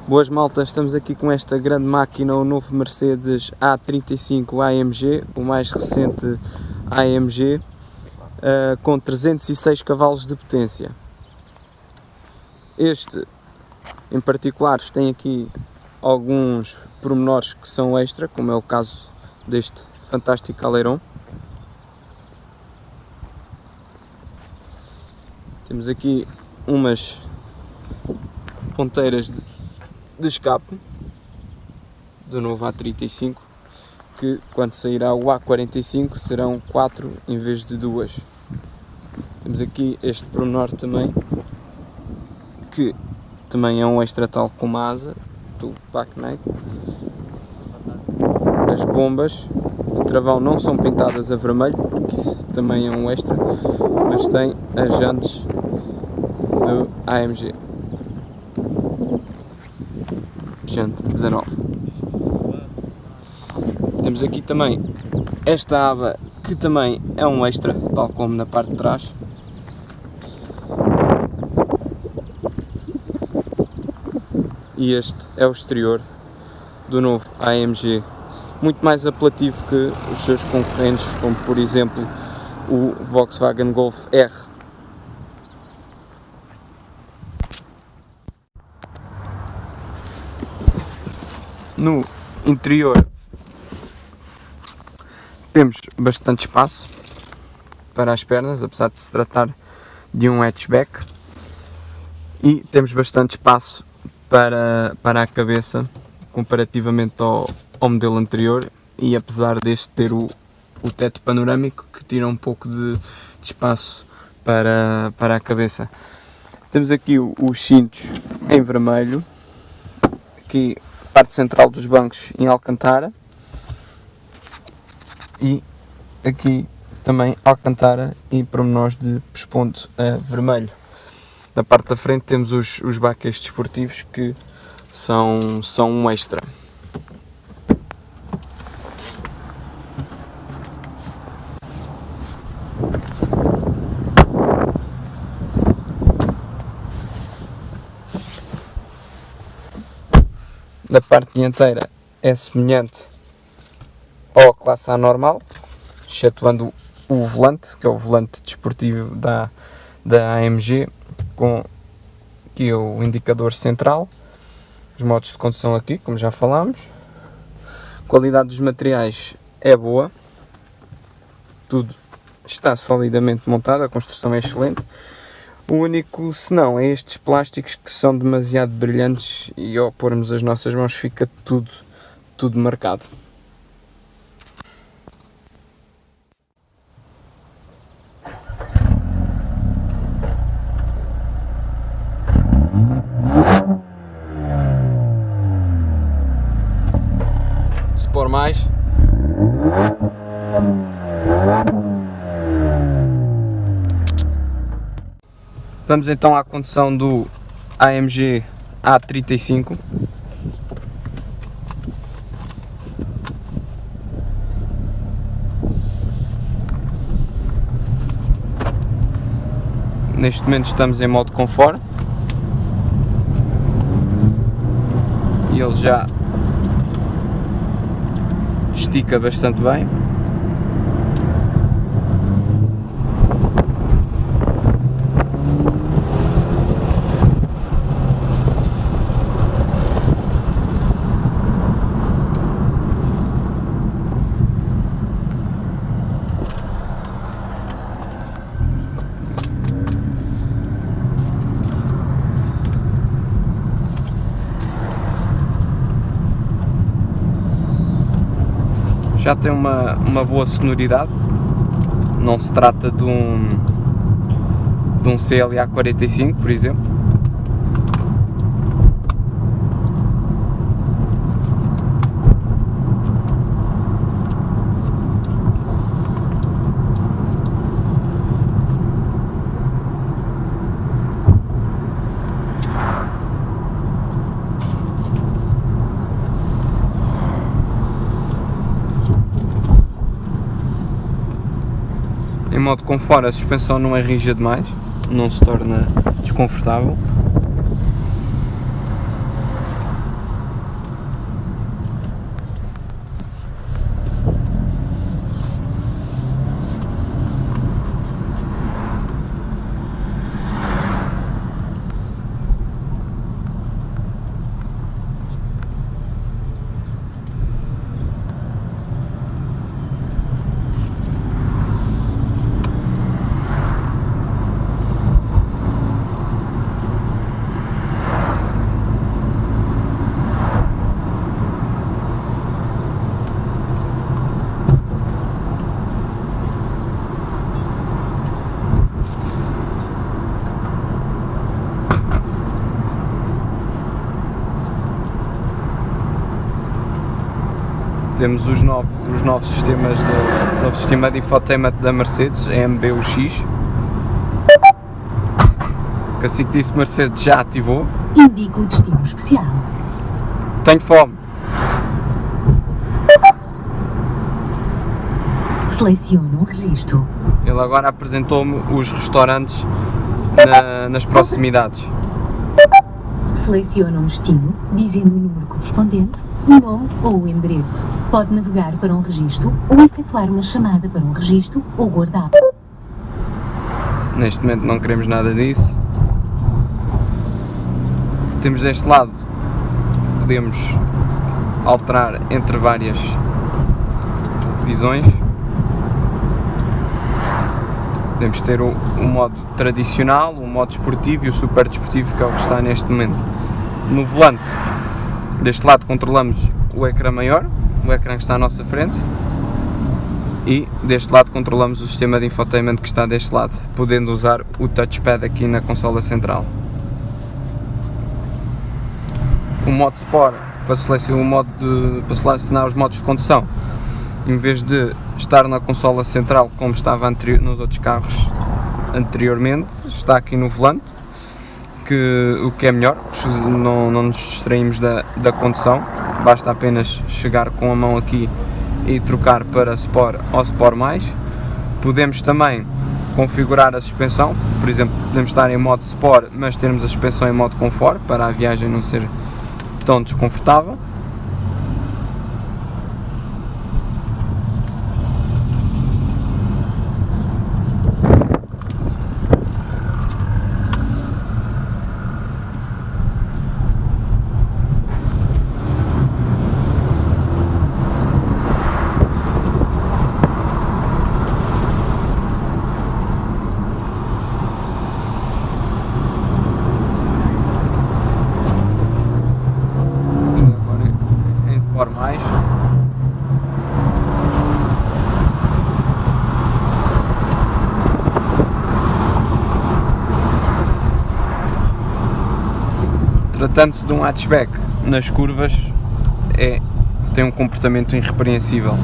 Boas maltas, estamos aqui com esta grande máquina, o novo Mercedes A35 AMG, o mais recente AMG, com 306 cavalos de potência. Este, em particular, tem aqui alguns pormenores que são extra, como é o caso deste fantástico alerão. Temos aqui umas ponteiras de escape do novo A35, que quando sairá o A45 serão 4 em vez de 2. Temos aqui este pormenor também, que também é um extra, tal como a asa do Packnight. As bombas de travão não são pintadas a vermelho, porque isso também é um extra, mas tem as jantes do AMG. Jante 19. Temos aqui também esta aba, que também é um extra, tal como na parte de trás. E este é o exterior do novo AMG, muito mais apelativo que os seus concorrentes, como por exemplo o Volkswagen Golf R. No interior temos bastante espaço para as pernas, apesar de se tratar de um hatchback, e temos bastante espaço para a cabeça comparativamente ao modelo anterior, e apesar deste ter o teto panorâmico, que tira um pouco de espaço para a cabeça. Temos aqui os cintos em vermelho, aqui parte central dos bancos em alcantara, e aqui também alcantara e pormenores de pesponto vermelho. Na parte da frente temos os baquets desportivos, que são um extra. Na parte dianteira é semelhante ao classe A normal, excetuando o volante, que é o volante desportivo da AMG, com aqui o indicador central, os modos de condução aqui, como já falámos. A qualidade dos materiais é boa, tudo está solidamente montado, a construção é excelente. O único senão é estes plásticos, que são demasiado brilhantes, e ao pormos as nossas mãos fica tudo marcado. Se for mais, vamos então à condução do AMG A35. Neste momento estamos em modo conforto e ele já estica bastante bem. Já tem uma boa sonoridade, não se trata de um CLA 45, por exemplo. Em modo conforto, a suspensão não é rija demais, não se torna desconfortável. temos os novos sistemas novo sistema de infotainment da Mercedes, a MBUX, que assim que disse Mercedes já ativou. Indica o destino especial. Tenho fome. Selecione um registro. Ele agora apresentou-me os restaurantes nas proximidades. Selecione um destino, dizendo o número correspondente, o nome ou o endereço. Pode navegar para um registro ou efetuar uma chamada para um registro ou guardar. Neste momento não queremos nada disso. Temos deste lado, podemos alterar entre várias visões. Podemos ter o modo tradicional, o modo desportivo e o super desportivo, que é o que está neste momento. No volante, deste lado controlamos o ecrã maior, o ecrã que está à nossa frente, e deste lado controlamos o sistema de infotainment que está deste lado, podendo usar o touchpad aqui na consola central. O modo Sport, para selecionar os modos de condução, em vez de estar na consola central como estava nos outros carros anteriormente, está aqui no volante, o que é melhor, não nos distraímos da condução, basta apenas chegar com a mão aqui e trocar para Sport ou Sport+. Podemos também configurar a suspensão, por exemplo, podemos estar em modo Sport, mas termos a suspensão em modo Comfort, para a viagem não ser tão desconfortável. Tratando-se de um hatchback, nas curvas tem um comportamento irrepreensível.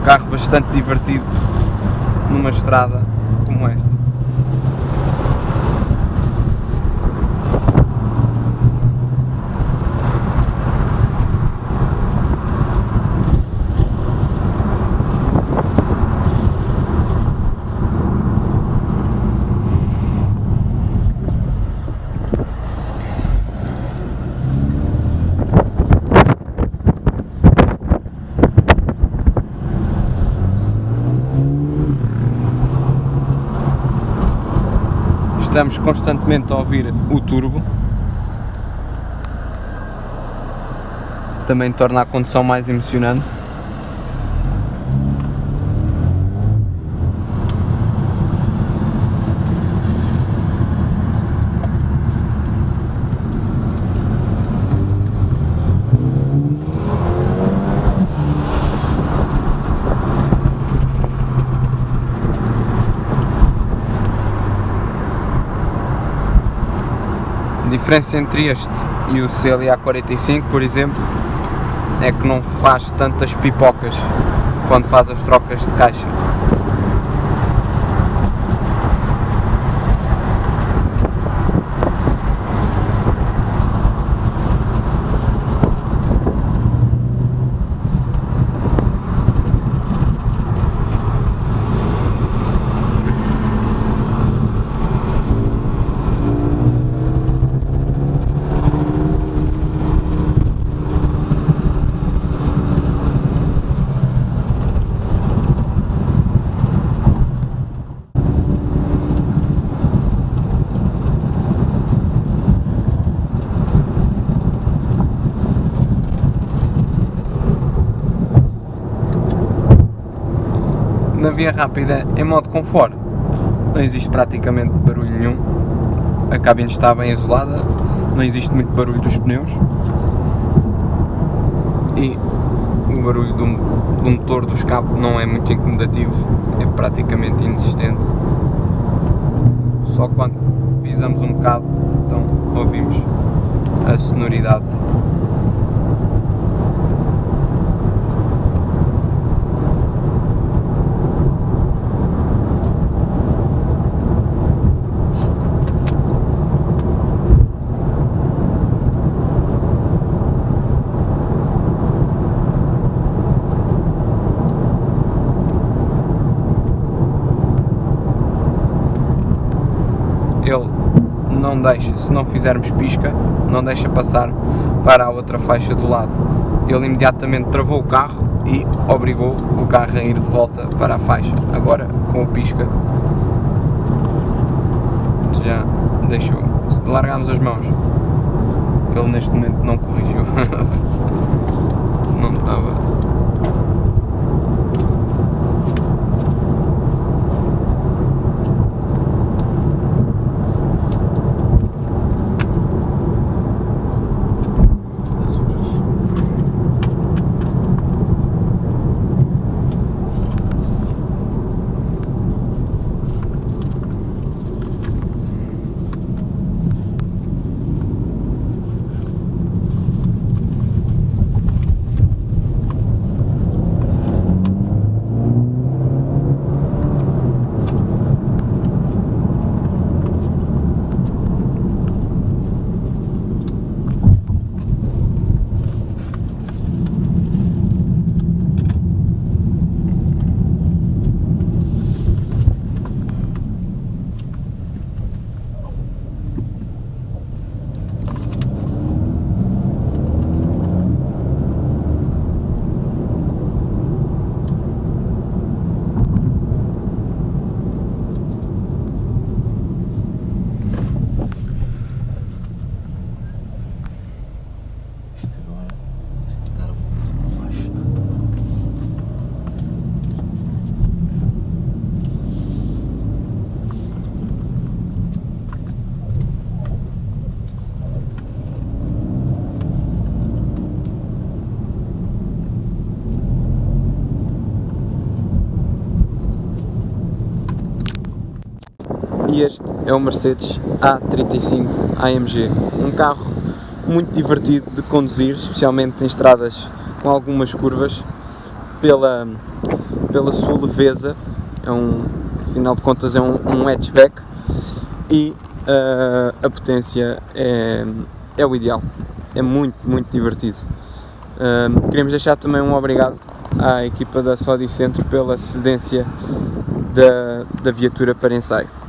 Carro bastante divertido numa estrada como esta. Estamos constantemente a ouvir o turbo, também torna a condução mais emocionante. A diferença entre este e o CLA 45, por exemplo, é que não faz tantas pipocas quando faz as trocas de caixa. via rápida em modo conforto. Não existe praticamente barulho nenhum, a cabine está bem isolada, não existe muito barulho dos pneus e o barulho do motor do escape não é muito incomodativo, é praticamente inexistente. Só quando pisamos um bocado, então ouvimos a sonoridade. Ele não deixa, se não fizermos pisca, não deixa passar para a outra faixa do lado. Ele imediatamente travou o carro e obrigou o carro a ir de volta para a faixa. Agora, com o pisca, já deixou. Se largarmos as mãos, ele neste momento não corrigiu. Não estava. E este é o Mercedes A35 AMG, um carro muito divertido de conduzir, especialmente em estradas com algumas curvas, pela sua leveza. Afinal de contas é um hatchback e a potência é o ideal, é muito divertido. Queremos deixar também um obrigado à equipa da Sodi Centro pela cedência da viatura para ensaio.